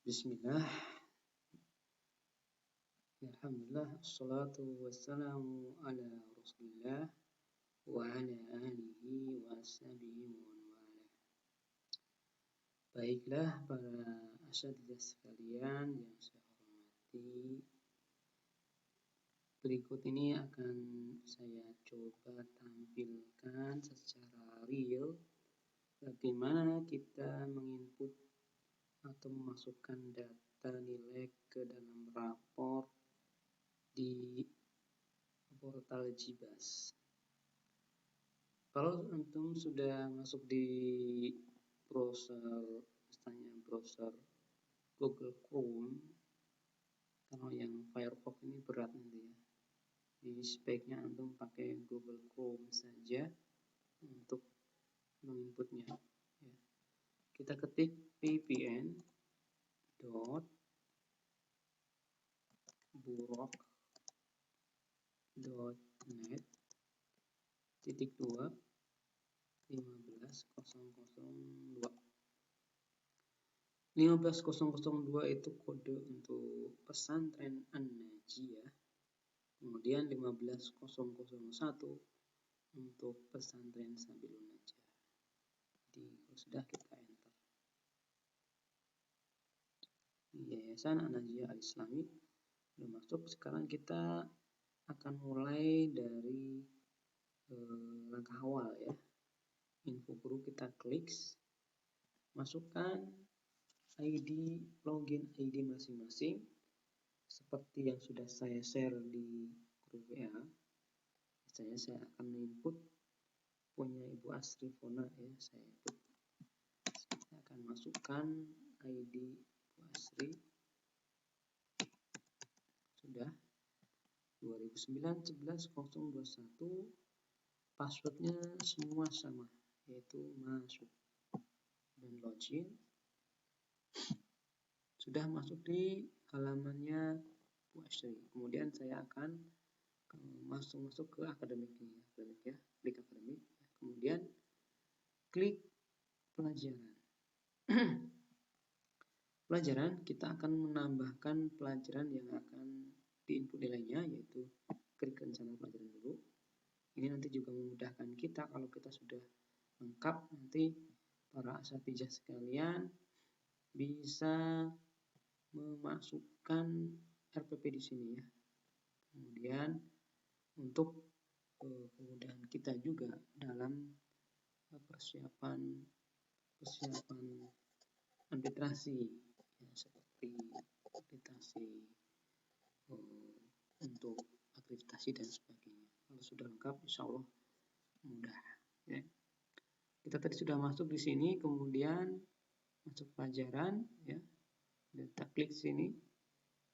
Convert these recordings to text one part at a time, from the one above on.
Bismillah, alhamdulillah, assalatu wassalamu ala rasulillah wa ala alihi wa ashabihi wa wala. Baiklah para asatidzah sekalian yang saya hormati, berikut ini akan saya coba tampilkan secara real bagaimana kita menginput atau memasukkan data nilai ke dalam rapor di portal Jibas. Kalau antum sudah masuk di browser, misalnya browser Google Chrome, kalau yang Firefox ini berat nanti ya. Jadi sebaiknya antum pakai Google Chrome saja untuk menginputnya. Ya. Kita ketik vpn.burok.net -2 15002. 15002 itu kode untuk pesantren An-Najiyah. Kemudian 15001 untuk pesantren Sabilun Najah. Jadi sudah kita enter. Yayasan An-Najiyah Al-Islami sudah masuk. Sekarang kita akan mulai dari langkah awal ya. Info guru kita klik, masukkan ID, login ID masing-masing seperti yang sudah saya share di grup WA. Saya akan input punya Ibu Asri Fona ya, saya akan masukkan ID Ibu Asri. Sudah 2009-11-021, passwordnya semua sama, yaitu masuk dan login. Sudah masuk di halamannya Bu Asri. Kemudian saya akan masuk ke akademiknya, ya, klik akademik. Kemudian klik pelajaran. Pelajaran, kita akan menambahkan pelajaran yang akan diinput nilainya, yaitu klik rencana pelajaran dulu. Ini nanti juga memudahkan kita kalau kita sudah lengkap, nanti para asatidz sekalian bisa memasukkan RPP di sini ya. Kemudian untuk kemudahan kita juga dalam persiapan arbitrasi ya, seperti arbitrasi untuk akreditasi dan sebagainya. Kalau sudah lengkap, insya Allah mudah. Ya. Kita tadi sudah masuk di sini, kemudian masuk pelajaran, ya. Kita klik sini,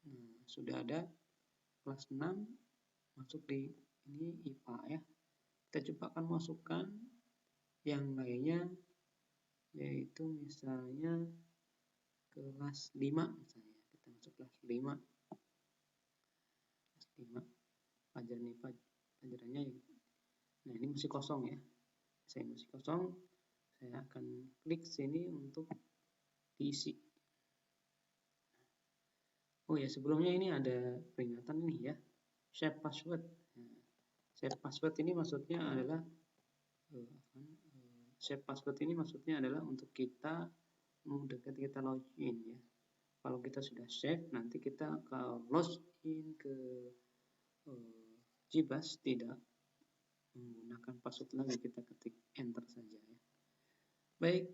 nah, sudah ada kelas 6, masuk di ini IPA ya. Kita coba akan masukkan yang lainnya, yaitu misalnya kelas 5 misalnya. Kita masuk kelas 5. Pelajaran IPA, pelajarannya nah ini masih kosong ya. Saya masih kosong, saya akan klik sini untuk diisi. Oh ya, sebelumnya ini ada peringatan nih ya, share password. Share password ini maksudnya adalah untuk kita ketika kita login ya. Kalau kita sudah save, nanti kita kalau login ke Jibas tidak menggunakan password lagi, kita ketik enter saja ya. Baik,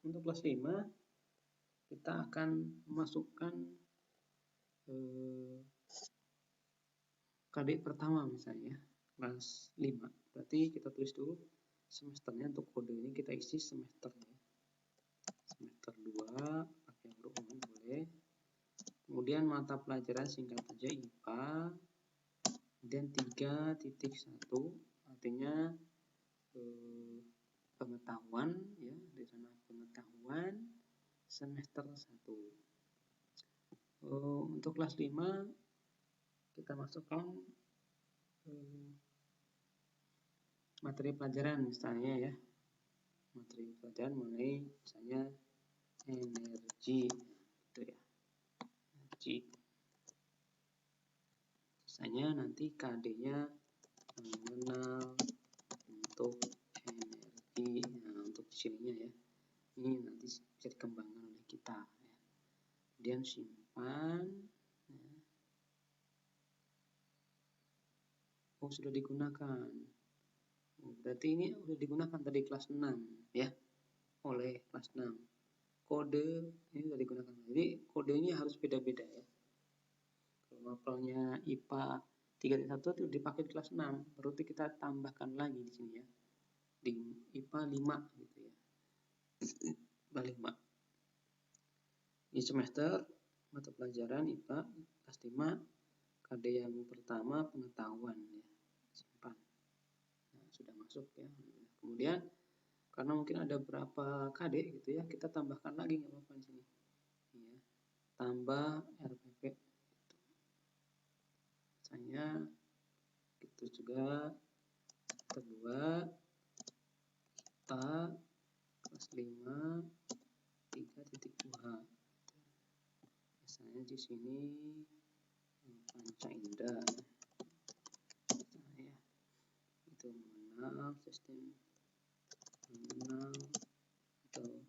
untuk kelas 5 kita akan memasukkan KD pertama misalnya, kelas 5. Berarti kita tulis dulu semesternya, untuk kode ini kita isi semester ya. Semester 2 pakai huruf roman boleh. Kemudian mata pelajaran singkat saja IPA. Kemudian 3.1 artinya pengetahuan ya, di sana pengetahuan semester 1. Untuk kelas 5 kita masukkan materi pelajaran misalnya ya. Materi pelajaran mengenai misalnya energi, itu ya, energi. Sisanya nanti KD-nya mengenal untuk energi. Nah, untuk sininya ya, ini nanti bisa dikembangkan oleh kita ya. Kemudian simpan ya. Oh, sudah digunakan. Oh, berarti ini sudah digunakan tadi kelas 6 ya, oleh kelas 6. Kode ini sudah digunakan. Jadi kodenya harus beda-beda ya. Kalau mapelnya IPA 3.1 itu dipakai di kelas 6, berarti kita tambahkan lagi di sini ya. Di IPA 5 gitu ya. IPA 5. Ini semester mata pelajaran IPA kelas 5, KD yang pertama pengetahuan ya. Simpan. Nah, sudah masuk ya. Kemudian karena mungkin ada berapa KD gitu ya, kita tambahkan lagi nggak apa-apa di sini. Ya. Tambah RPP. Misalnya itu juga kedua kita kelas 5 3.2. Misalnya di sini Panca Indra. Nah, ya. Itu mengenal sistem, mengenal atau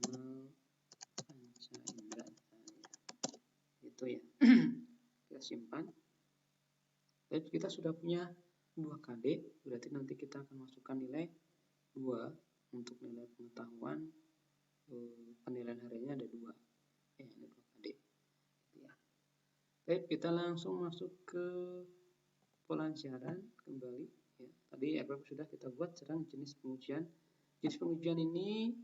mengenal Panca Indra. Itu ya. Kita simpan. Jadi kita sudah punya 2 KD, berarti nanti kita akan masukkan nilai 2 untuk nilai pengetahuan. Penilaian hariannya ada 2. Ada 2 KD. Ya. Baik, kita langsung masuk ke pelajaran kembali. Ya. Tadi sudah kita buat sekarang jenis pengujian. Jenis pengujian ini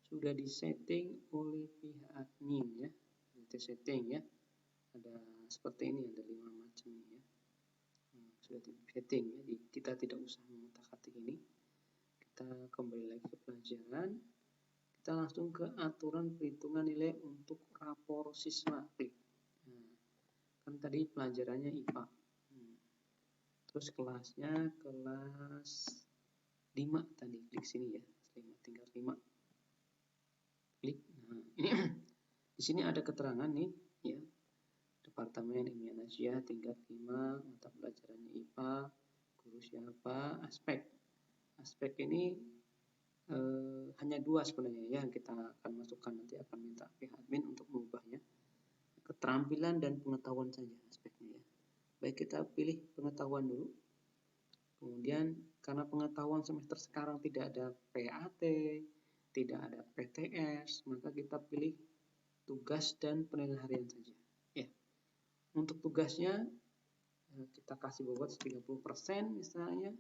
sudah disetting oleh pihak admin ya. Nanti setting ya. Ada seperti ini, ada 5 macam ya. Sudah di setting ya. Jadi kita tidak usah mengotak-atik ini. Kita kembali lagi ke pelajaran. Kita langsung ke aturan perhitungan nilai untuk rapor siswa. Klik. Nah, kan tadi pelajarannya IPA. Terus kelasnya kelas 5 tadi. Klik sini ya. 5, tingkat 5. Klik. Nah, ini di sini ada keterangan nih ya. Departemen Ilmiah Asia tingkat 5, mata pelajarannya IPA, guru siapa, aspek. Aspek ini hanya 2 sebenarnya ya, yang kita akan masukkan, nanti akan minta pihak admin untuk mengubahnya. Keterampilan dan pengetahuan saja aspeknya ya. Baik, kita pilih pengetahuan dulu. Kemudian karena pengetahuan semester sekarang tidak ada PAT, tidak ada PTS, maka kita pilih tugas dan penilaian harian saja. Ya. Untuk tugasnya kita kasih bobot 30% misalnya,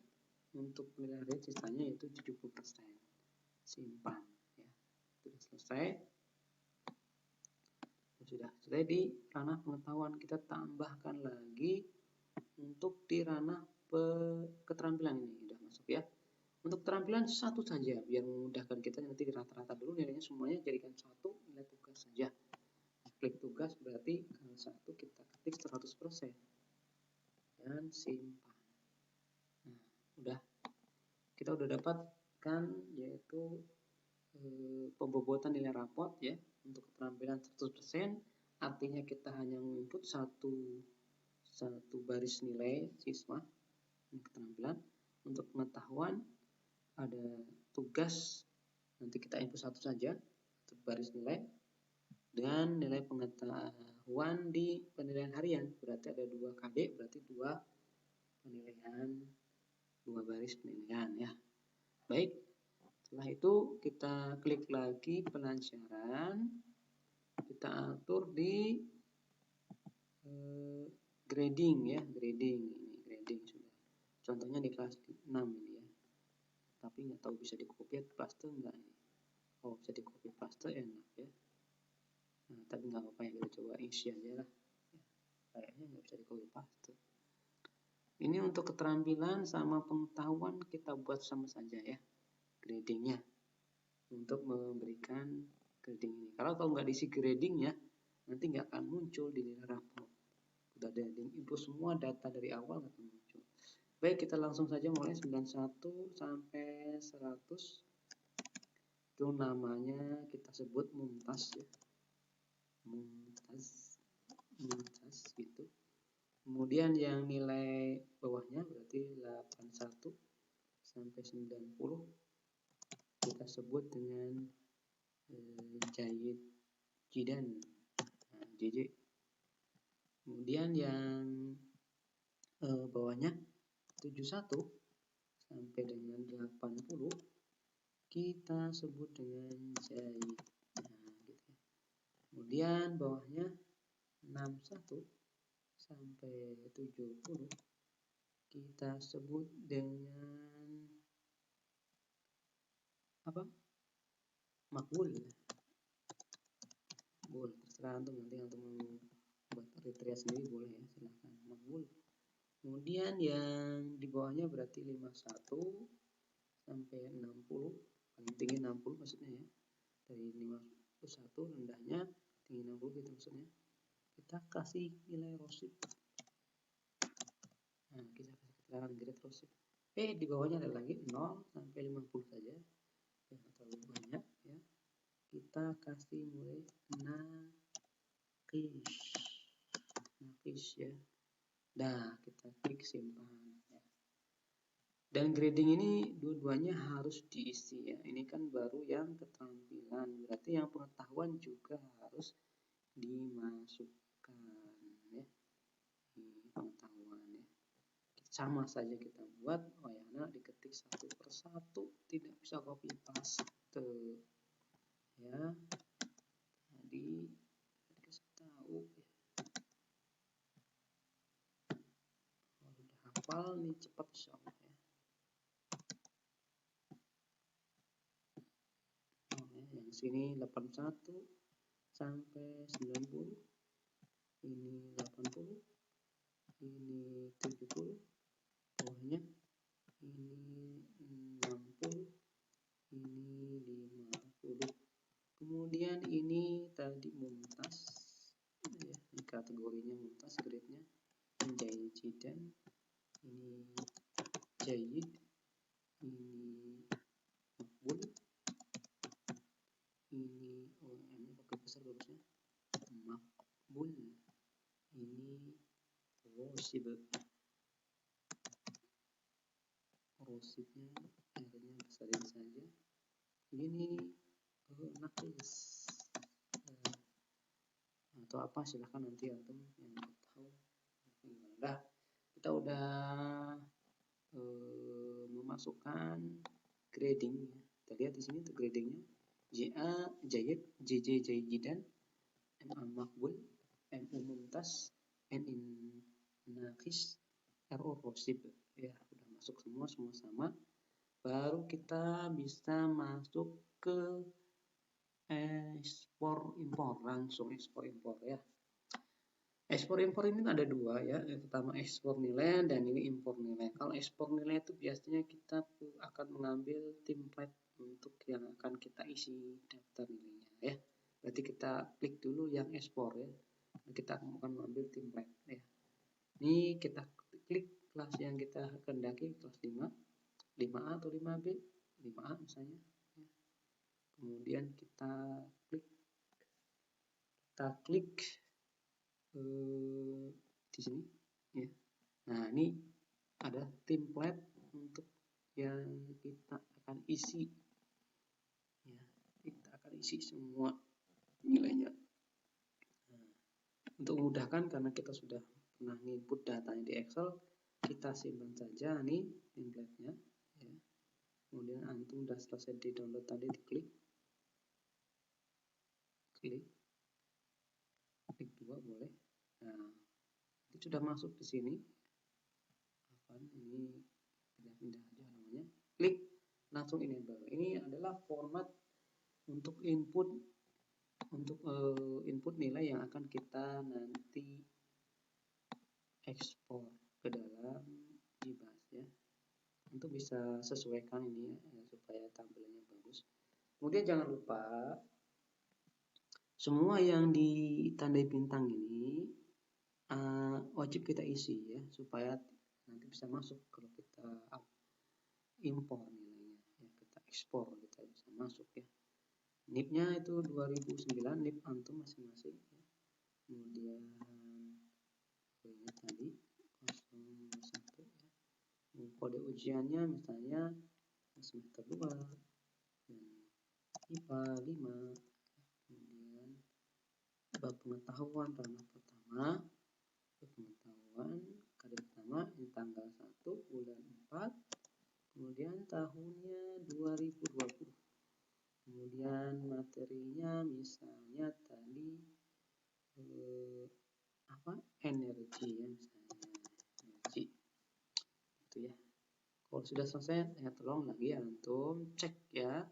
untuk penilaian harian sisanya yaitu 70%. Simpan ya. Sudah selesai. Sudah selesai di ranah pengetahuan, kita tambahkan lagi untuk di ranah keterampilan. Ini sudah masuk ya. Untuk keterampilan satu saja biar memudahkan kita, nanti rata-rata dulu nilainya semuanya jadikan 1 nilai tugas saja. Klik tugas berarti kalau 1 kita ketik 100% dan simpan. Nah, udah. Kita udah dapatkan yaitu pembobotan nilai rapot ya. Untuk keterampilan 100%, artinya kita hanya menginput satu baris nilai siswa keterampilan. Untuk pengetahuan ada tugas, nanti kita input 1 saja untuk baris nilai, dan nilai pengetahuan di penilaian harian berarti ada 2 KD, berarti 2 penilaian, 2 baris penilaian ya. Baik, setelah itu kita klik lagi pelajaran, kita atur di grading ya, grading. Ini grading sudah. Contohnya di kelas 6 ini ya. Tapi nggak tahu bisa di copy paste enggak ini. Oh, bisa di copy paste enak ya. Nah, tapi nggak apa-apa ya, kita coba isi aja lah. Kayaknya nggak bisa di copy paste. Ini untuk keterampilan sama pengetahuan kita buat sama saja ya, gradingnya, untuk memberikan grading ini. Kalau nggak diisi grading ya, nanti nggak akan muncul di nilai rapor. Udah ada info semua data dari awal nggak akan muncul. Baik, kita langsung saja mulai 91 sampai 100. itu namanya kita sebut mumtaz ya, mumtaz gitu. Kemudian yang nilai bawahnya berarti 81 sampai 90 kita sebut dengan Jayyid Jidan, JJ. Kemudian yang bawahnya 71 sampai dengan 80 kita sebut dengan Jayyid. Gitu. Kemudian bawahnya 61 sampai 70 kita sebut dengan apa? Makbul. Boleh, terserah antum, nanti antum mau buat kriteria sendiri boleh ya, silahkan. Makbul. Kemudian yang di bawahnya berarti 51 sampai 60, paling tinggi 60 maksudnya ya. Dari 51 rendahnya, tinggi 60 gitu maksudnya. Kita kasih nilai rosib. Nah, kita kasih keterangan grade rosib. Di bawahnya ada lagi 0 sampai 50 saja. Yang terlalu banyak ya. Kita kasih mulai nakis ya. Nah, kita klik simpan ya. Dan grading ini dua-duanya harus diisi ya. Ini kan baru yang keterampilan, berarti yang pengetahuan juga harus dimasukkan ya. Ini pengetahuan ya. Sama saja kita buat, diketik satu persatu, tidak bisa copy paste ya. Tadi dikasih tahu ya. Kalau udah hafal nih cepat insyaallah ya. Yang sini 81 sampai 90, ini 80, ini 70, bawahnya ini 60, ini 50. Kemudian ini tadi mumtaz ya, ini kategorinya mumtaz, grade-nya Jayyid Jidan, ini Jayyid, ini makbul, ini ini pakai besar bagusnya, makbul, ini rosib. Rosibnya akhirnya besarin saja. Ini nakis atau apa, silahkan nanti antum yang tahu. Nah, kita udah memasukkan grading ya. Kita lihat di sini tuh gradingnya JA Jayyid, JJ Jayyidan, MA makbul, MU mumtaz, NI nakis, RO rosib ya, udah masuk semua sama. Baru kita bisa masuk ke ekspor impor, langsung ekspor impor ya. Ekspor impor ini ada dua ya, yang pertama ekspor nilai dan ini impor nilai. Kalau ekspor nilai itu biasanya kita akan mengambil template untuk yang akan kita isi daftar nilainya ya. Berarti kita klik dulu yang ekspor ya, kita akan mengambil template ya. Ini kita klik kelas yang kita kehendaki, kelas 5, 5A atau 5B, 5A misalnya ya. Kemudian kita klik di sini ya. Nah, ini ada template untuk yang kita akan isi ya. Kita akan isi semua nilainya. Nah, untuk memudahkan karena kita sudah pernah input datanya di Excel, kita simpan saja nih template-nya ya. Kemudian antum sudah selesai di download tadi, diklik klik 2 boleh. Nah, itu sudah masuk di sini. Ini pindah-pindah aja namanya. Klik langsung enable. Ini adalah format untuk input nilai yang akan kita nanti ekspor ke dalam GBAS ya. Untuk bisa sesuaikan ini ya, supaya tampilannya bagus. Kemudian jangan lupa semua yang ditandai bintang ini wajib kita isi ya, supaya nanti bisa masuk kalau kita impor nilainya ya, kita ekspor kita bisa masuk ya. NIP-nya itu 2009, NIP antum masing-masing. Kemudian ini tadi 01 ya. Kode ujiannya misalnya semester 2 dan IPA 5. Kemudian bab pengetahuan ranah pertama, pengetahuan kali pertama ini tanggal 1 bulan 4, kemudian tahunnya 2020. Kemudian materinya misalnya tadi energi ya, misalnya energi itu ya. Kalau sudah selesai ya tolong lagi antum cek ya,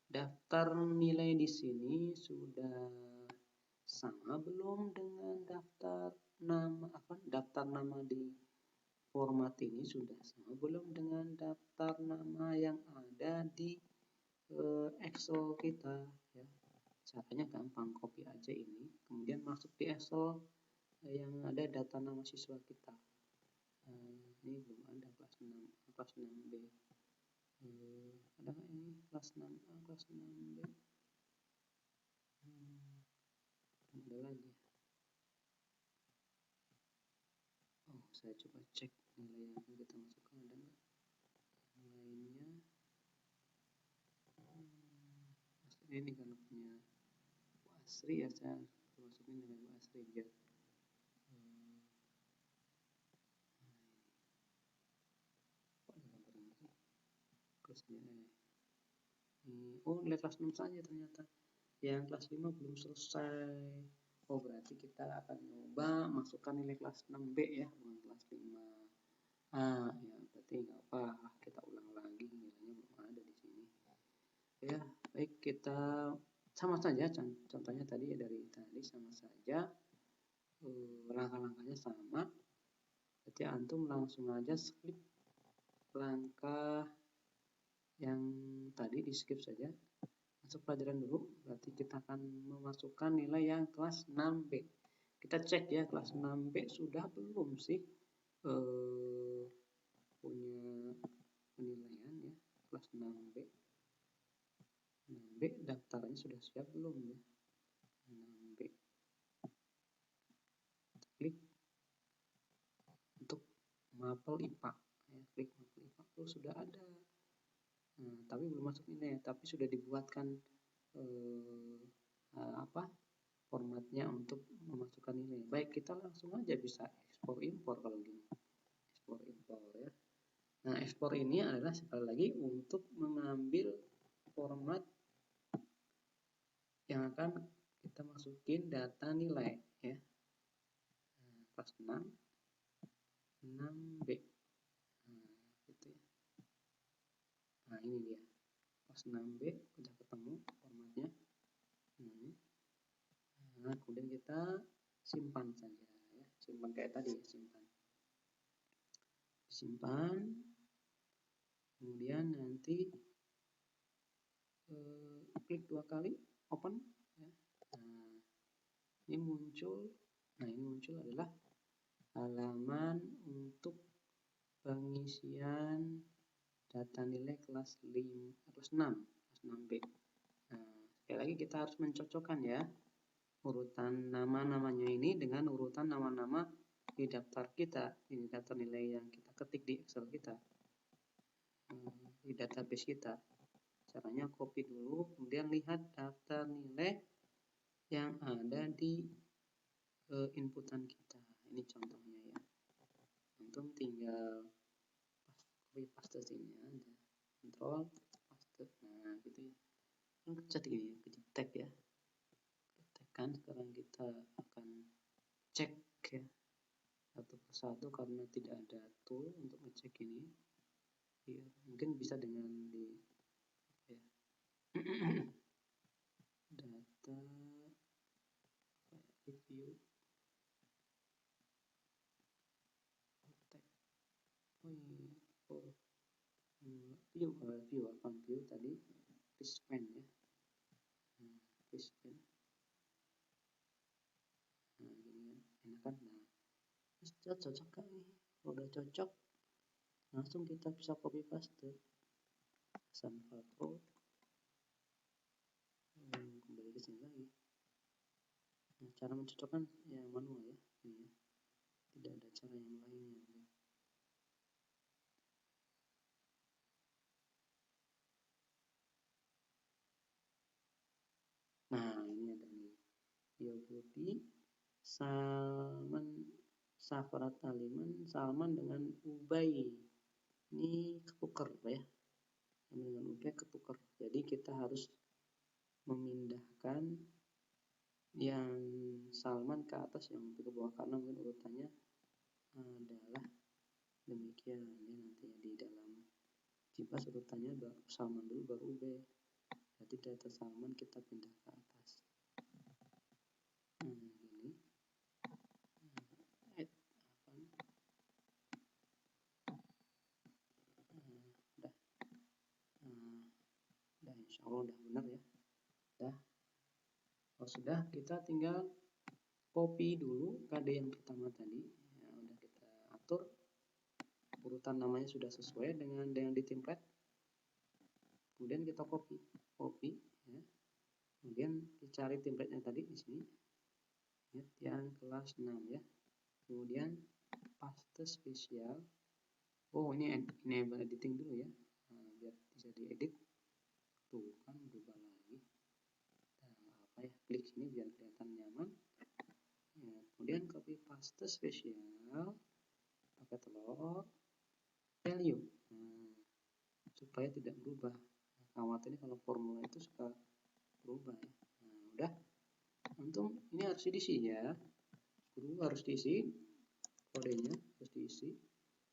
daftar nilai di sini sudah sama belum dengan daftar nama di format ini sudah sama belum dengan daftar nama yang ada di Excel kita ya. Caranya gampang, copy aja ini, kemudian masuk di Excel yang ada data nama siswa kita. Ini belum ada kelas 6, kelas 6B. Ada nggak ini kelas 6A, kelas 6B? Ada lagi. Oh, saya coba cek nilai yang akan kita masukkan ada nggak? Nilainya ini karena punya Bu Asri ya, saya masukin nilai Bu Asri biar oh nilai kelas 6 saja ternyata, yang kelas 5 belum selesai. Oh berarti kita akan coba masukkan nilai kelas 6B ya, bukan kelas 5. Ya berarti nggak apa, kita ulang lagi, nilainya belum ada di sini ya. Baik, kita sama saja contohnya tadi ya, dari tadi sama saja, langkah-langkahnya sama. Berarti antum langsung aja skip langkah yang tadi, di skip saja, masuk pelajaran dulu. Berarti kita akan memasukkan nilai yang kelas 6B. Kita cek ya, kelas 6B sudah belum sih punya penilaian ya, kelas 6B. 6B daftarnya sudah siap belum ya? 6B. Klik untuk mapel IPA ya, klik mapel IPA. Oh sudah ada. Tapi belum masuk ini, tapi sudah dibuatkan formatnya untuk memasukkan nilai. Baik, kita langsung aja bisa ekspor impor kalau gini. Ekspor impor ya. Nah, ekspor ini adalah sekali lagi untuk mengambil format yang akan kita masukin data nilai ya. Kelas 6B. Gitu ya. Nah, ini dia. Kelas 6B udah ketemu formatnya. Nah, kemudian kita simpan saja ya. Simpan kayak tadi ya, simpan. Kemudian nanti klik 2 kali open ya. Ini muncul adalah halaman untuk pengisian data nilai kelas 6B. Sekali lagi kita harus mencocokkan ya urutan nama-namanya ini dengan urutan nama-nama di daftar kita, ini daftar nilai yang kita ketik di Excel kita, di database kita. Caranya copy dulu, kemudian lihat daftar nilai yang ada di inputan kita. Ini contohnya ya. Antum tinggal copy paste sini aja, control paste. Nah gitu ya. Kan kecat ini, ketik tag ya. Kan sekarang kita akan cek ya satu persatu karena tidak ada tool untuk ngecek ini ya, mungkin bisa dengan di ya. Data review view tadi Fishpen ya, Fishpen. Nah gini kan, enak kan. Cocok kan nih, kalau udah cocok langsung kita bisa copy paste Sanva Pro cara mencocokkan ya manual ya, ini ya. Tidak ada cara yang lainnya. Nah, ini ada nih. Yogurti, Salman, Safarat Aliman, Salman dengan Ubay. Ini ketukar ya. Dengan Ubay ketukar. Jadi kita harus memindahkan yang Salman ke atas, yang ke bawah, karena mungkin urutannya adalah demikian ya, nanti di dalam kipas urutannya Salman dulu baru Ubay. Jadi data Salman kita pindah ke atas. Ini udah insya Allah udah benar ya. Kalau sudah, kita tinggal copy dulu KD yang pertama tadi ya, udah kita atur urutan namanya sudah sesuai dengan yang di template. Kemudian kita copy ya. Kemudian dicari templatenya tadi di sini ya, yang kelas 6 ya. Kemudian paste spesial. Oh, ini enable editing dulu ya, biar bisa diedit. Tuh kan berubah lagi. Apa ya, klik sini biar kelihatan nyaman ya. Kemudian copy paste spesial pakai telur value supaya tidak berubah. Khawatirnya kalau formula itu suka berubah ya. Udah, untung ini harus diisi ya, harus diisi kodenya, harus diisi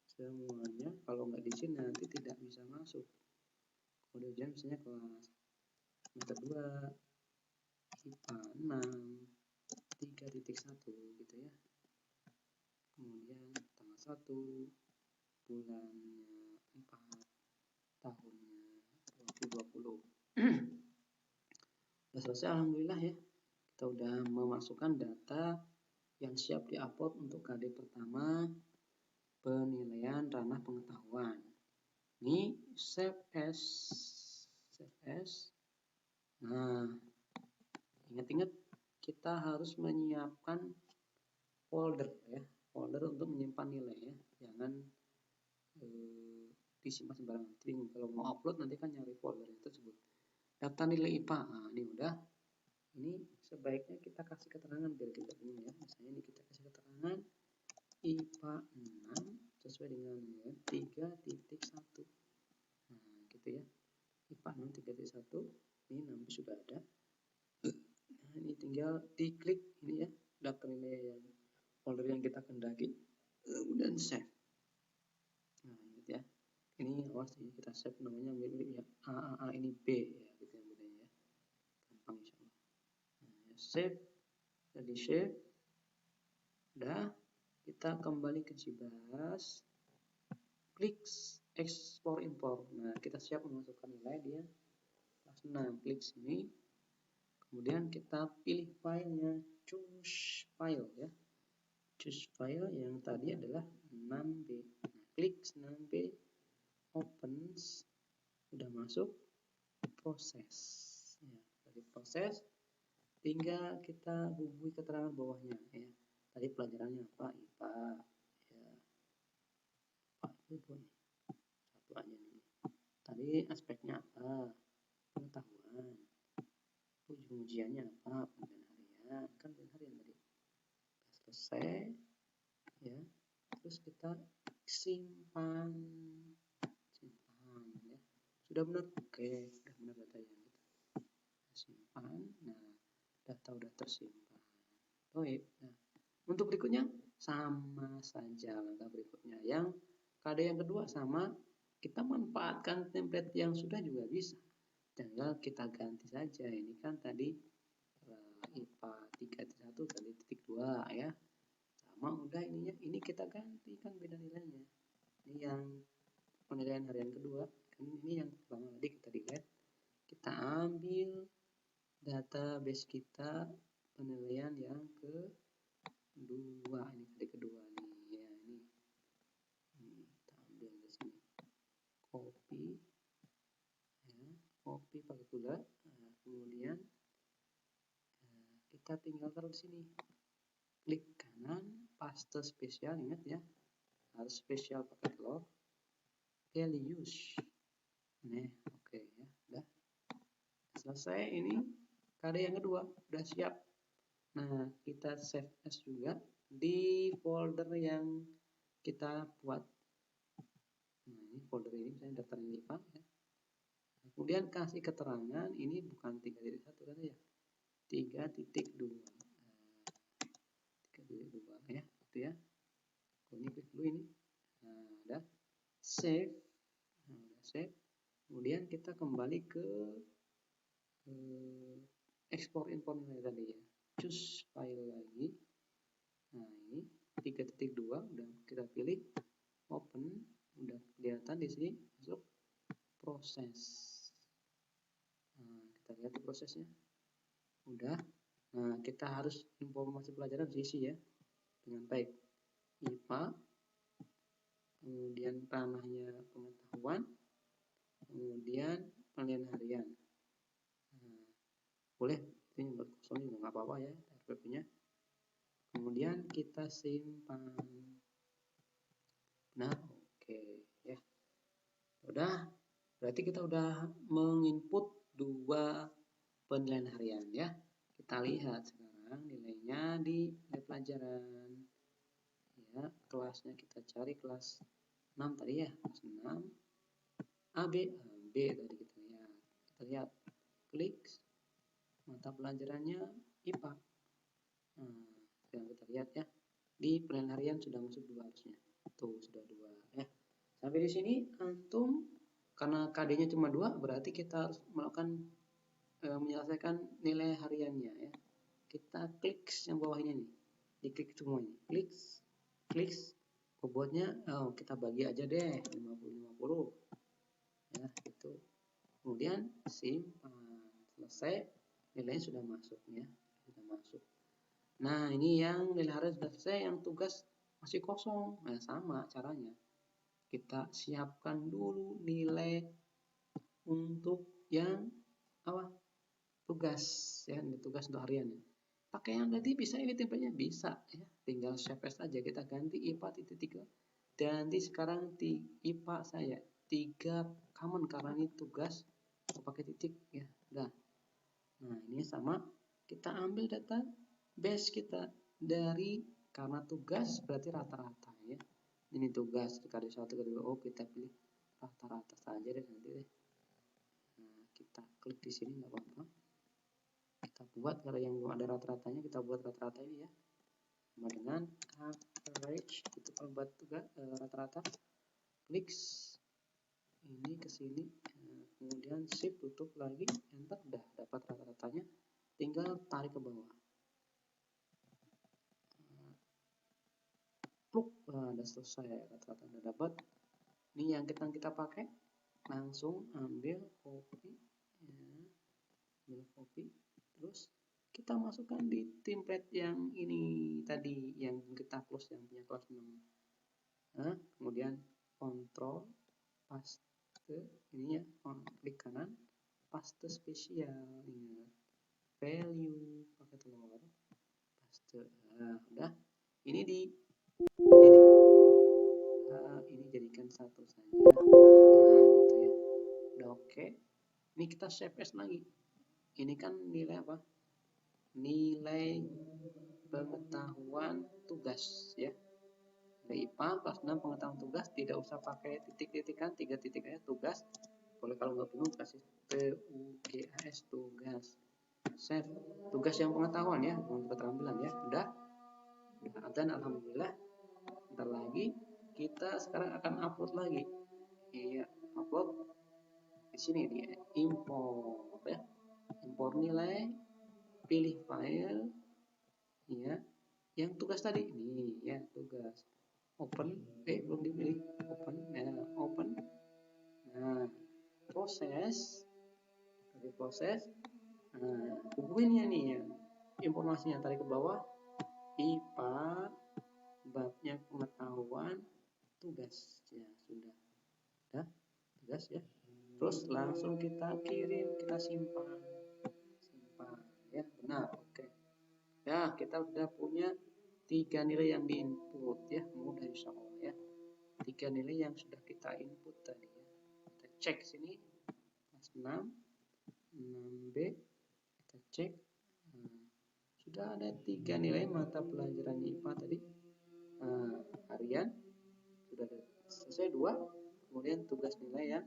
semuanya. Kalau nggak diisi nanti tidak bisa masuk. Kode ujian misalnya kelas semester 2 IPA 6 3.1 gitu ya. Kemudian tanggal 1 bulannya 4 tahunnya 2020. Udah selesai alhamdulillah ya. Kita udah memasukkan data yang siap diupload untuk KD pertama penilaian ranah pengetahuan. Ini save as. Nah, ingat-ingat kita harus menyiapkan folder ya, folder untuk menyimpan nilai ya. Jangan disimpan sembarangan. Kalau mau upload nanti kan nyari folder tersebut. Data nilai IPA. Nah, ini udah. Ini sebaiknya kita kasih keterangan biar kita bingung ya. Misalnya ini kita kasih keterangan IPA 6 sesuai dengan ya, 3.1. Nah, gitu ya. IPA 6 3.1. Ini nanti sudah ada. Nah, ini tinggal diklik ini ya, daftar nilai yang folder yang kita kendaki, kemudian save. Nah, gitu ya. Ini awas ini kita save namanya mirip ya, A ini B ya, gitu yang bedanya ya. Gampang insyaallah. Nah, ya, save. Jadi save. Udah, kita kembali ke Cibas. Klik ekspor impor. Nah, kita siap memasukkan nilai dia kelas 6. Klik sini. Kemudian kita pilih filenya, choose file ya. Choose file yang tadi adalah 6B. Nah, klik 6B, opens, sudah masuk, proses. Ya, dari proses, tinggal kita hubungi keterangan bawahnya ya. Tadi pelajarannya apa? IPA. Ya. IPA itu satu aja nih. Tadi aspeknya apa? Pengetahuan. Ujung ujiannya apa? Penilaian harian. Kan penilaian harian tadi. Selesai ya, terus kita simpan ya. Sudah benar? Oke, sudah benar datanya kita simpan. Nah, data udah tersimpan. Baik. Nah, untuk berikutnya sama saja langkah berikutnya. Yang KD yang kedua sama, kita manfaatkan template yang sudah juga bisa. Tinggal kita ganti saja. Ini kan tadi IPA 3.1 kali titik 2 ya. Sama udah ininya, ini kita ganti kan beda nilainya. Ini yang penilaian harian kedua, kan ini yang pertama tadi kita dilihat. Kita ambil database kita penilaian yang kedua, ini kali kedua nih ya, ini kita ambil di sini, copy ya, copy pakai gula. Nah, kemudian kita kita tinggal taruh di sini. Klik kanan, paste spesial, ingat ya, harus spesial pakai telur. Values. Nah, oke ya, udah selesai. Ini KD yang kedua udah siap. Nah, kita save as juga di folder yang kita buat. Nah, ini folder ini misalnya daftar IPA ya. Kemudian kasih keterangan, ini bukan 3.1 kan ya, 3.2. 3.2 ya, itu ya. Ini klik dulu ini. Nah, udah save. Nah, udah save. Kemudian kita kembali ke ekspor informasi tadi ya. Choose file lagi. Nah, ini 3.2 udah kita pilih, open, udah kelihatan di sini, masuk proses. Nah, kita lihat prosesnya. Udah. Nah, kita harus informasi pelajaran diisi ya dengan baik. IPA, kemudian ranahnya pengetahuan, kemudian penilaian harian. Nah, boleh ini buat kosong juga nggak apa-apa ya RPP-nya. Kemudian kita simpan. Nah, oke ya. Udah, berarti kita udah menginput 2 penilaian harian ya. Kita lihat sekarang nilainya di pelajaran. Ya, kelasnya kita cari kelas 6 tadi ya, kelas 6. AB tadi kita lihat. Kita lihat, klik mata pelajarannya IPA. Nah, yang kita lihat ya, di penilaian harian sudah masuk 2 harusnya. Tuh, sudah 2 ya. Sampai di sini antum, karena KD-nya cuma 2, berarti kita harus melakukan menyelesaikan nilai hariannya ya. Kita klik yang bawah ini nih, diklik semuanya, klik bobotnya, kita bagi aja deh 50-50 ya, itu. Kemudian simpan, selesai, nilainya sudah masuk ya, sudah masuk. Nah, ini yang nilai harian sudah selesai, yang tugas masih kosong. Nah, sama caranya, kita siapkan dulu nilai untuk yang apa, tugas ya, ini tugas untuk harian ya. Pakai yang tadi bisa, ini template-nya bisa ya, tinggal save as aja. Kita ganti IPA titik 3, ganti sekarang IPA saya 3 common karena ini tugas pakai titik ya. Udah. Nah, ini sama, kita ambil data base kita dari, karena tugas berarti rata-rata ya. Ini tugas KD 1 KD 2, kita pilih rata-rata saja deh nanti deh. Nah, kita klik di sini nggak apa-apa. Kita buat, kalau yang belum ada rata-ratanya kita buat rata-rata ini ya, sama dengan average. Itu kalau buat juga rata-rata, klik ini ke sini, kemudian shift tutup lagi, enter, udah dapat rata-ratanya, tinggal tarik ke bawah. Pluk, udah selesai, rata-rata udah dapat. Ini yang kita pakai, langsung ambil copy ya, ambil copy. Terus kita masukkan di template yang ini tadi, yang kita close, yang punya kelas 6. Nah, kemudian kontrol paste ini ya, klik kanan, paste spesial, ingat value pakai telur, paste. Nah, udah, ini ini jadikan satu saja. Nah, gitu ya, udah oke. Ini kita save as lagi. Ini kan nilai apa? Nilai pengetahuan tugas ya. Nilai IPA kelas 6 pengetahuan tugas, tidak usah pakai titik-titikan, 3 titik aja tugas. Boleh kalau nggak bingung kasih TUGAS tugas. Save tugas yang pengetahuan ya, untuk keterampilan ya. Udah dan alhamdulillah. Bentar lagi kita sekarang akan upload lagi. Iya, upload di sini di import ya. Import nilai, pilih file ya, yang tugas tadi ini ya, tugas open, belum dipilih, open ya, open. Nah, proses, dari proses, nah, hubunginnya nih ya, informasinya tarik ke bawah, IPA babnya pengetahuan tugas ya, sudah tugas ya. Terus langsung kita kirim, kita simpan ya, benar, oke. Ya, kita udah punya 3 nilai yang diinput ya, mudah insya Allah ya. 3 nilai yang sudah kita input tadi ya. Kita cek sini kelas 6, 6B, kita cek. Sudah ada 3 nilai mata pelajaran IPA tadi. Harian sudah selesai 2, kemudian tugas nilai yang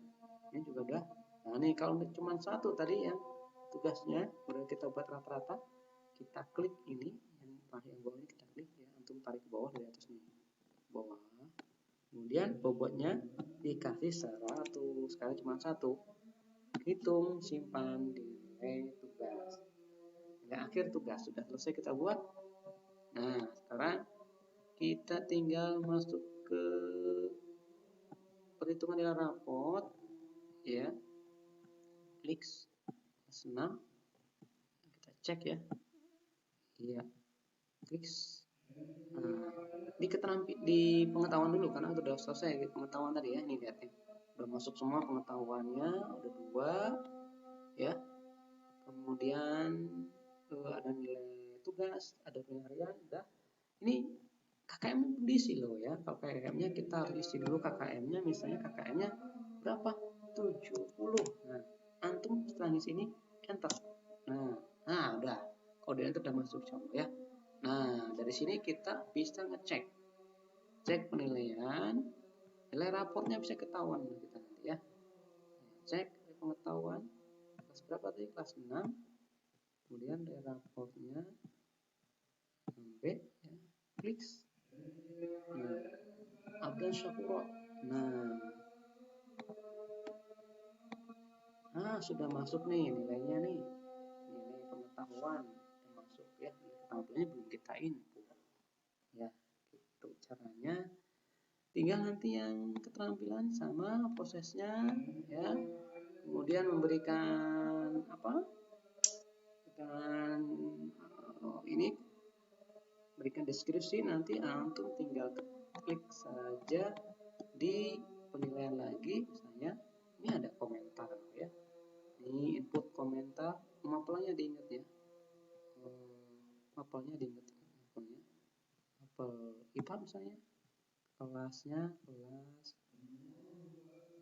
ini juga udah. Nah nih kalau cuma 1 tadi yang tugasnya udah kita buat rata-rata, kita klik ini yang bawah ini, kita klik ya, antum tarik ke bawah dari atas nih, bawah. Kemudian bobotnya dikasih 100, sekarang cuma 1. Hitung, simpan di nilai tugas. Nilai akhir tugas sudah selesai kita buat. Nah sekarang kita tinggal masuk ke perhitungan nilai raport ya, klik 6, kita cek ya, iya, klik. Di pengetahuan dulu karena sudah selesai pengetahuan tadi ya, ini lihat ya, udah masuk semua pengetahuannya, ada 2 ya, kemudian ada nilai tugas, ada nilai harian, udah. Ini KKM diisi loh ya, kalau KKM-nya kita harus isi dulu KKM-nya, misalnya KKM-nya berapa? 70. Nah, antum setelah di sini enter. Nah, udah. Kode enter udah masuk semua ya. Nah, dari sini kita bisa ngecek. Cek penilaian, nilai raportnya bisa ketahuan kita nanti ya. Cek pengetahuan kelas berapa tadi? Kelas 6. Kemudian nilai raportnya sampai ya. Klik. Abdan Syakuro. Nah, sudah masuk nih nilainya nih. Nilai pengetahuan yang masuk ya. Nilai belum kita input. Ya, itu caranya. Tinggal nanti yang keterampilan sama prosesnya ya. Kemudian memberikan apa? Dan ini berikan deskripsi, nanti antum tinggal klik saja di penilaian lagi, misalnya ini ada komentar ya, ini input komentar, mapelnya diingat ya, mapelnya diingat, mapel IPA misalnya, kelasnya kelas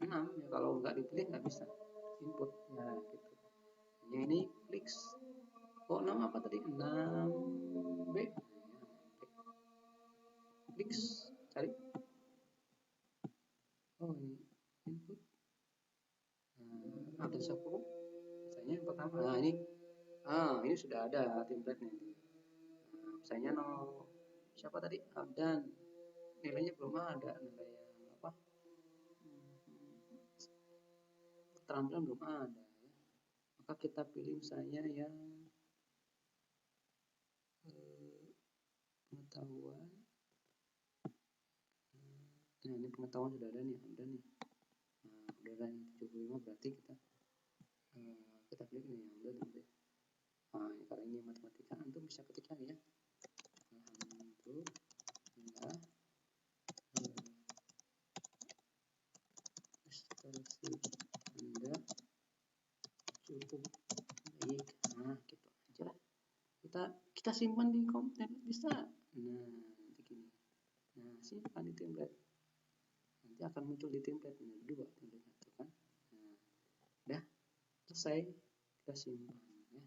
6 ya, kalau nggak dipilih nggak bisa input ya gitu. Ya ini klik, oh 6 apa tadi, 6B, klik cari, oh ini input, ada 10 misalnya yang pertama. Nah ini sudah ada template nya. Misalnya siapa tadi, Abdan, nilainya belum ada, nilai yang apa, keterampilan belum ada ya. Maka kita pilih misalnya yang pengetahuan. Nah ini pengetahuan sudah ada nih, Abdan nih. Udah ada yang 75, berarti kita klik ini yang udah nanti. Ini kalau ini matematika antum bisa ketik lagi ya. Alhamdulillah prestasi Anda cukup baik. Nah gitu aja lah. Kita simpan di komputer bisa. Nah nanti gini. Nah simpan di template. Nanti akan muncul di template ini 2 template itu kan. Nah udah selesai, kita simpan ya.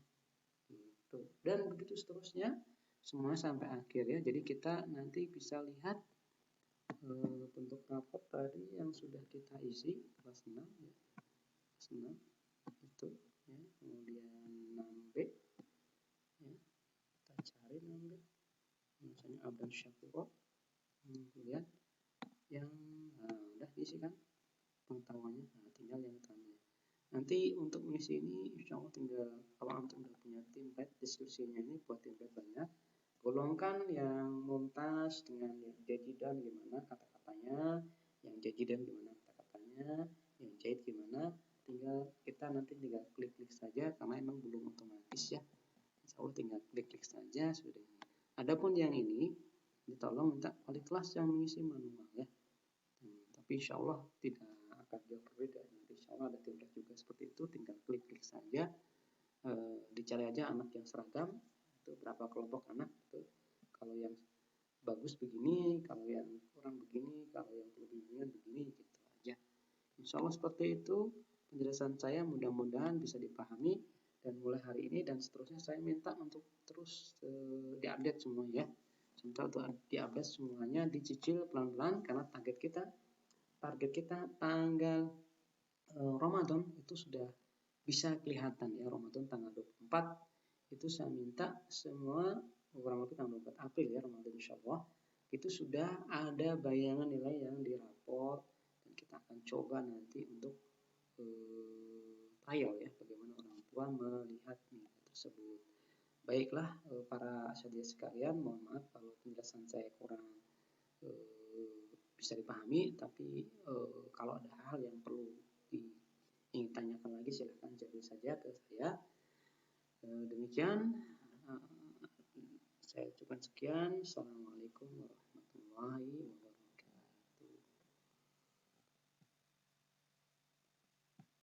Gitu. Dan begitu seterusnya semua sampai akhir ya. Jadi kita nanti bisa lihat bentuk raport tadi yang sudah kita isi kelas 6 ya. Kelas 6 itu ya. Kemudian 6B ya. Kita cari 6B. Misalnya Abdan Syakuro. Kemudian yang udah diisi kan pengetahuannya. Nah, tinggal yang tanya. Nanti untuk mengisi ini insya Allah tinggal kalau antum udah punya template deskripsinya ini buat template banyak. Golongkan yang mumtaz dengan jajidan gimana kata-katanya, yang jajidan gimana kata-katanya, yang jahid gimana, tinggal kita nanti tinggal klik-klik saja karena emang belum otomatis ya. Insya Allah tinggal klik-klik saja sudah. Adapun yang ini ditolong minta wali kelas yang mengisi manual ya. Tapi insya Allah tidak akan jauh berbeda. Nanti insya Allah ada template juga seperti itu, tinggal klik-klik saja. Dicari aja anak yang seragam. itu berapa kelompok anak itu, kalau yang bagus begini, kalau yang kurang begini, kalau yang perlu bimbingan begini, gitu aja. Insya Allah seperti itu penjelasan saya, mudah-mudahan bisa dipahami, dan mulai hari ini dan seterusnya saya minta untuk terus diupdate semua ya. Minta untuk diupdate semuanya, dicicil pelan-pelan, karena target kita tanggal Ramadan itu sudah bisa kelihatan ya. Ramadan tanggal 24 itu saya minta semua, kurang lebih tanggal 24 April ya Ramadan insya Allah, itu sudah ada bayangan nilai yang dirapor, dan kita akan coba nanti untuk trial ya, bagaimana orang tua melihat nilai tersebut. Baiklah para asyadiah sekalian, mohon maaf kalau penjelasan saya kurang bisa dipahami, tapi kalau ada hal yang perlu ingin tanyakan lagi silahkan jawab saja ke saya. Demikian saya ucapkan sekian. Assalamualaikum warahmatullahi wabarakatuh.